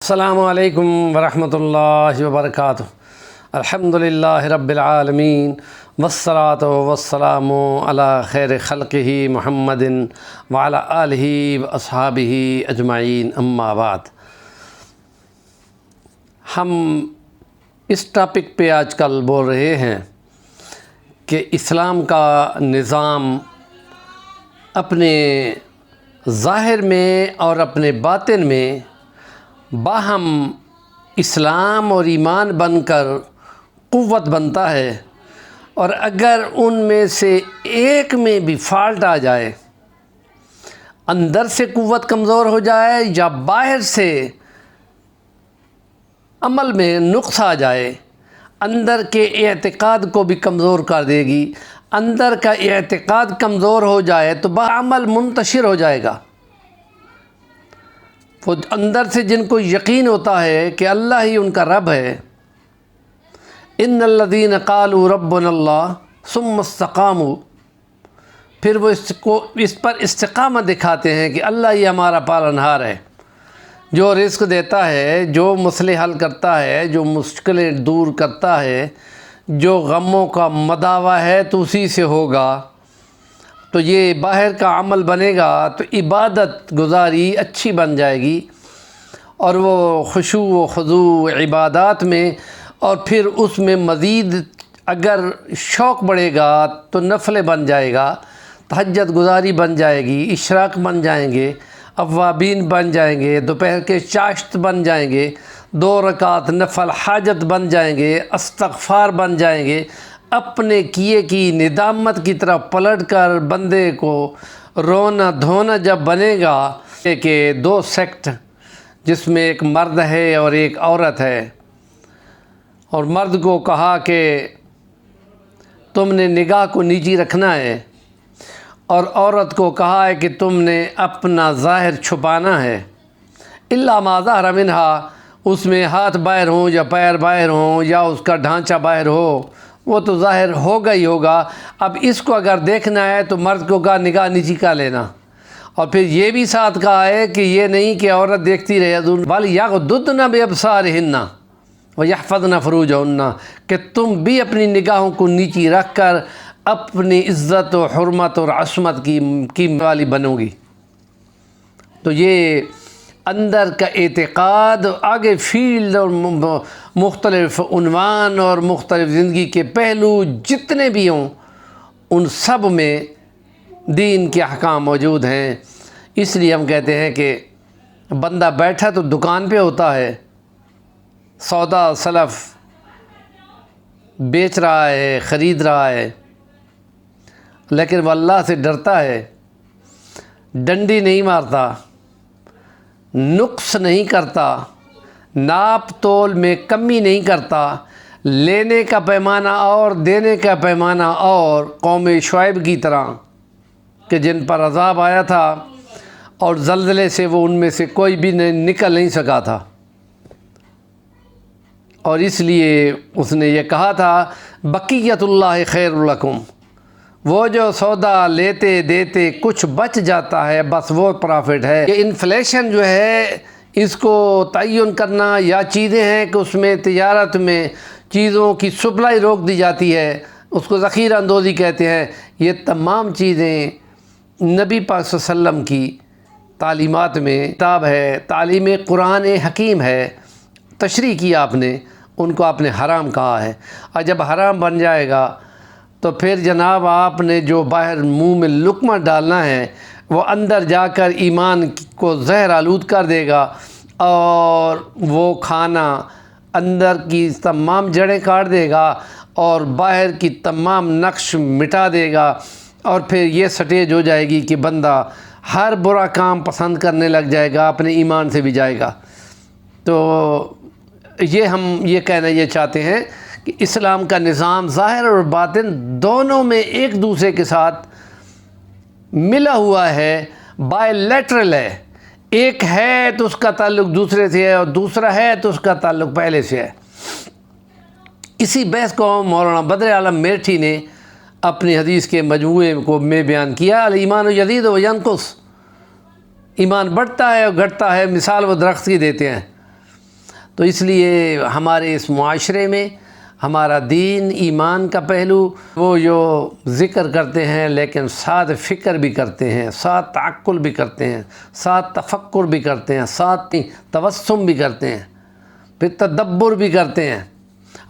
السلام علیکم ورحمۃ اللہ وبرکاتہ۔ الحمدللہ رب العالمین والصلاۃ والسلام علی خیر خلقہ محمد وعلی آلہ واصحابہ اجمعین، اما بعد۔ ہم اس ٹاپک پہ آج کل بول رہے ہیں کہ اسلام کا نظام اپنے ظاہر میں اور اپنے باطن میں باہم اسلام اور ایمان بن کر قوت بنتا ہے، اور اگر ان میں سے ایک میں بھی فالٹ آ جائے، اندر سے قوت کمزور ہو جائے یا باہر سے عمل میں نقص آ جائے، اندر کے اعتقاد کو بھی کمزور کر دے گی۔ اندر کا اعتقاد کمزور ہو جائے تو بعمل منتشر ہو جائے گا۔ وہ اندر سے جن کو یقین ہوتا ہے کہ اللہ ہی ان کا رب ہے، ان الذین قالوا ربنا اللہ ثم استقاموا، پھر وہ اس پر استقامت دکھاتے ہیں کہ اللہ ہی ہمارا پالنہار ہے، جو رزق دیتا ہے، جو مسئلے حل کرتا ہے، جو مشکلیں دور کرتا ہے، جو غموں کا مداوع ہے تو اسی سے ہوگا۔ تو یہ باہر کا عمل بنے گا تو عبادت گزاری اچھی بن جائے گی، اور وہ خشوع و خضوع عبادات میں، اور پھر اس میں مزید اگر شوق بڑھے گا تو نفلیں بن جائے گا، تہجد گزاری بن جائے گی، اشراق بن جائیں گے، اوابین بن جائیں گے، دوپہر کے چاشت بن جائیں گے، 2 رکعت نفل حاجت بن جائیں گے، استغفار بن جائیں گے۔ اپنے کیے کی ندامت کی طرف پلٹ کر بندے کو رونا دھونا جب بنے گا کہ 2 سیکٹ جس میں ایک مرد ہے اور ایک عورت ہے، اور مرد کو کہا کہ تم نے نگاہ کو نیچی رکھنا ہے، اور عورت کو کہا ہے کہ تم نے اپنا ظاہر چھپانا ہے، الا ما ظہر منہا، اس میں ہاتھ باہر ہوں یا پیر باہر ہوں یا اس کا ڈھانچہ باہر ہو، وہ تو ظاہر ہوگا ہی ہوگا۔ اب اس کو اگر دیکھنا ہے تو مرد کو کہا نگاہ نیچی کا لینا، اور پھر یہ بھی ساتھ کہا ہے کہ یہ نہیں کہ عورت دیکھتی رہے، وَلْيَغْضُضْنَ بِأَبْصَارِهِنَّ وَيَحْفَظْنَ فُرُوجَهُنَّ، کہ تم بھی اپنی نگاہوں کو نیچی رکھ کر اپنی عزت و حرمت اور عصمت کی والی بنو گی۔ تو یہ اندر کا اعتقاد آگے فیلڈ اور مختلف عنوان اور مختلف زندگی کے پہلو جتنے بھی ہوں، ان سب میں دین کے احکام موجود ہیں۔ اس لیے ہم کہتے ہیں کہ بندہ بیٹھا تو دکان پہ ہوتا ہے، سودا سلف بیچ رہا ہے، خرید رہا ہے، لیکن وہ اللہ سے ڈرتا ہے، ڈنڈی نہیں مارتا، نقص نہیں کرتا، ناپ تول میں کمی نہیں کرتا، لینے کا پیمانہ اور دینے کا پیمانہ اور، قوم شعیب کی طرح کہ جن پر عذاب آیا تھا اور زلزلے سے وہ ان میں سے کوئی بھی نکل نہیں سکا تھا، اور اس لیے اس نے یہ کہا تھا بقیت اللہ خیر لکم، وہ جو سودا لیتے دیتے کچھ بچ جاتا ہے بس وہ پرافٹ ہے۔ یہ انفلیشن جو ہے اس کو تعین کرنا، یا چیزیں ہیں کہ اس میں تجارت میں چیزوں کی سپلائی روک دی جاتی ہے، اس کو ذخیرہ اندوزی کہتے ہیں، یہ تمام چیزیں نبی پاک صلی اللہ علیہ وسلم کی تعلیمات میں کتاب ہے، تعلیم قرآن حکیم ہے، تشریح کی آپ نے، ان کو آپ نے حرام کہا ہے۔ اور جب حرام بن جائے گا تو پھر جناب آپ نے جو باہر منہ میں لقمہ ڈالنا ہے وہ اندر جا کر ایمان کو زہر آلود کر دے گا، اور وہ کھانا اندر کی تمام جڑیں کاٹ دے گا اور باہر کی تمام نقش مٹا دے گا، اور پھر یہ سٹیج ہو جائے گی کہ بندہ ہر برا کام پسند کرنے لگ جائے گا، اپنے ایمان سے بھی جائے گا۔ تو ہم یہ کہنا یہ چاہتے ہیں کہ اسلام کا نظام ظاہر اور باطن دونوں میں ایک دوسرے کے ساتھ ملا ہوا ہے، بائی لیٹرل ہے، ایک ہے تو اس کا تعلق دوسرے سے ہے، اور دوسرا ہے تو اس کا تعلق پہلے سے ہے۔ اسی بحث کو مولانا بدر عالم میرٹھی نے اپنی حدیث کے مجموعے کو میں بیان کیا، الایمان یزید و ینقص، ایمان بڑھتا ہے اور گھٹتا ہے، مثال وہ درخت کی دیتے ہیں، تو اس لیے ہمارے اس معاشرے میں ہمارا دین ایمان کا پہلو وہ جو ذکر کرتے ہیں لیکن ساتھ فکر بھی کرتے ہیں، ساتھ تعقل بھی کرتے ہیں، ساتھ تفکر بھی کرتے ہیں، ساتھ توسم بھی کرتے ہیں، پھر تدبر بھی کرتے ہیں۔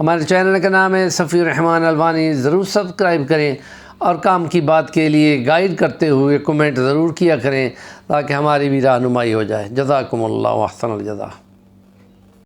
ہمارے چینل کا نام ہے صفی الرحمن البانی، ضرور سبسکرائب کریں اور کام کی بات کے لیے گائیڈ کرتے ہوئے کمنٹ ضرور کیا کریں تاکہ ہماری بھی رہنمائی ہو جائے۔ جزاکم اللہ احسن الجزا۔